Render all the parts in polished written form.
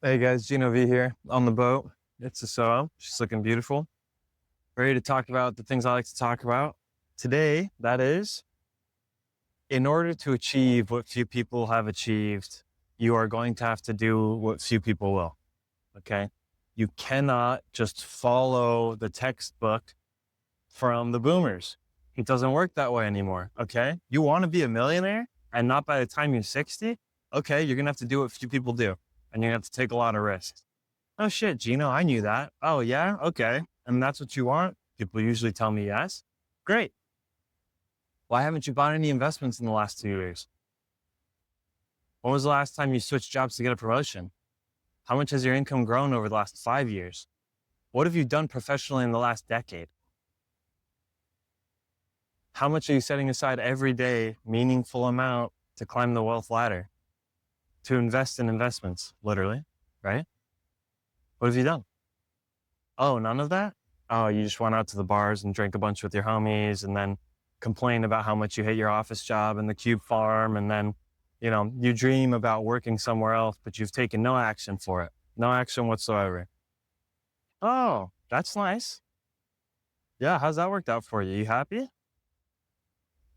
Hey guys, Geno V here on the boat. It's a solo. She's looking beautiful. Ready to talk about the things I like to talk about. Today, that is, in order to achieve what few people have achieved, you are going to have to do what few people will. Okay? You cannot just follow the textbook from the boomers. It doesn't work that way anymore. Okay? You want to be a millionaire and not by the time you're 60? Okay, you're going to have to do what few people do and you're going to have to take a lot of risks. Oh shit, Geno, I knew that. Oh yeah, okay. And that's what you want? People usually tell me yes. Great. Why haven't you bought any investments in the last 2 years? When was the last time you switched jobs to get a promotion? How much has your income grown over the last 5 years? What have you done professionally in the last decade? How much are you setting aside every day, meaningful amount to climb the wealth ladder, to invest in investments, literally, right? What have you done? Oh, none of that? Oh, you just went out to the bars and drank a bunch with your homies and then complain about how much you hate your office job and the cube farm. And then, you dream about working somewhere else, but you've taken no action for it. No action whatsoever. Oh, that's nice. Yeah. How's that worked out for you? You happy?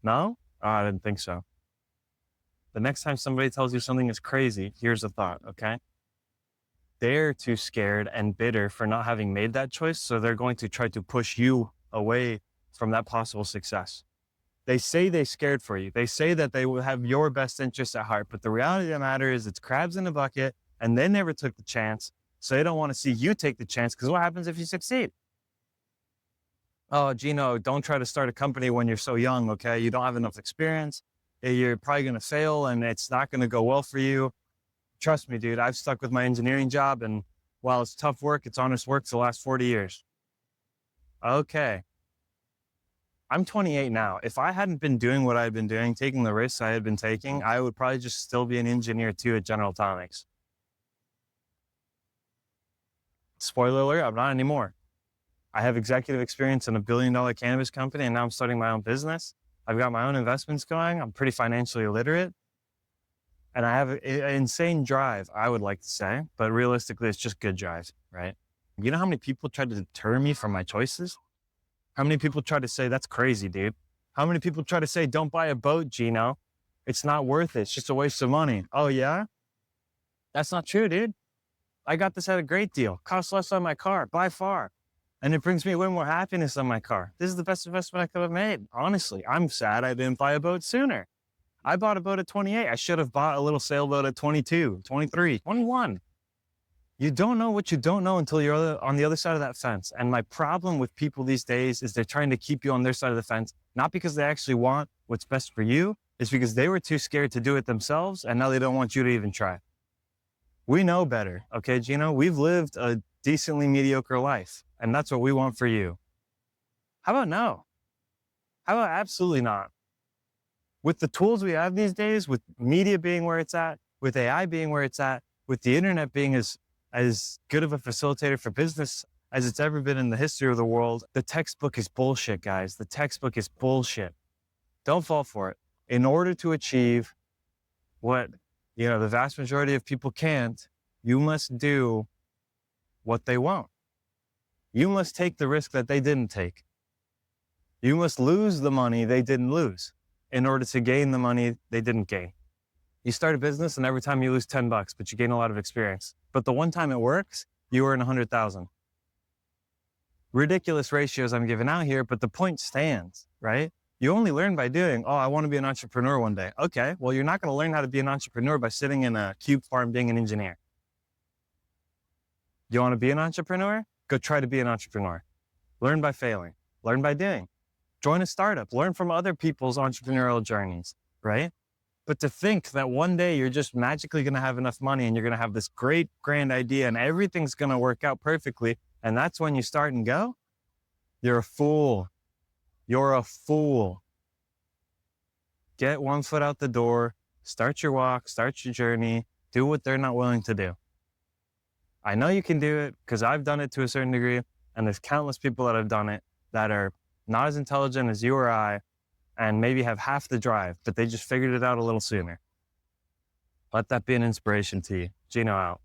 No? Oh, I didn't think so. The next time somebody tells you something is crazy, here's a thought. Okay. They're too scared and bitter for not having made that choice. So they're going to try to push you away from that possible success. They say they're scared for you. They say that they will have your best interests at heart. But the reality of the matter is it's crabs in a bucket and they never took the chance. So they don't want to see you take the chance because what happens if you succeed? Oh, Geno, don't try to start a company when you're so young, okay? You don't have enough experience. You're probably going to fail and it's not going to go well for you. Trust me, dude, I've stuck with my engineering job and while it's tough work, it's honest work for the last 40 years. Okay. I'm 28 now. If I hadn't been doing what I've been doing, taking the risks I had been taking, I would probably just still be an engineer too at General Atomics. Spoiler alert, I'm not anymore. I have executive experience in a $1 billion cannabis company and now I'm starting my own business. I've got my own investments going. I'm pretty financially illiterate. And I have an insane drive, I would like to say, but realistically, it's just good drive, right? You know how many people try to deter me from my choices? How many people try to say, that's crazy, dude? How many people try to say, don't buy a boat, Geno? It's not worth it. It's just a waste of money. Oh, yeah? That's not true, dude. I got this at a great deal. Costs less on my car, by far. And it brings me way more happiness on my car. This is the best investment I could have made. Honestly, I'm sad I didn't buy a boat sooner. I bought a boat at 28. I should have bought a little sailboat at 22, 23, 21. You don't know what you don't know until you're on the other side of that fence. And my problem with people these days is they're trying to keep you on their side of the fence, not because they actually want what's best for you. It's because they were too scared to do it themselves. And now they don't want you to even try. We know better. Okay, Geno, we've lived a decently mediocre life. And that's what we want for you. How about no? How about absolutely not? With the tools we have these days, with media being where it's at, with AI being where it's at, with the internet being as good of a facilitator for business as it's ever been in the history of the world, the textbook is bullshit, guys. The textbook is bullshit. Don't fall for it. In order to achieve what, the vast majority of people can't, you must do what they won't. You must take the risk that they didn't take. You must lose the money they didn't lose in order to gain the money they didn't gain. You start a business and every time you lose $10, but you gain a lot of experience. But the one time it works, you earn 100,000. Ridiculous ratios I'm giving out here, but the point stands, right? You only learn by doing, oh, I want to be an entrepreneur one day. Okay, well, you're not going to learn how to be an entrepreneur by sitting in a cube farm being an engineer. You want to be an entrepreneur? Go try to be an entrepreneur. Learn by failing. Learn by doing. Join a startup. Learn from other people's entrepreneurial journeys, right? But to think that one day you're just magically going to have enough money and you're going to have this great grand idea and everything's going to work out perfectly, and that's when you start and go, you're a fool. You're a fool. Get one foot out the door, start your walk, start your journey, do what they're not willing to do. I know you can do it because I've done it to a certain degree, and there's countless people that have done it that are not as intelligent as you or I, and maybe have half the drive, but they just figured it out a little sooner. Let that be an inspiration to you. Geno out.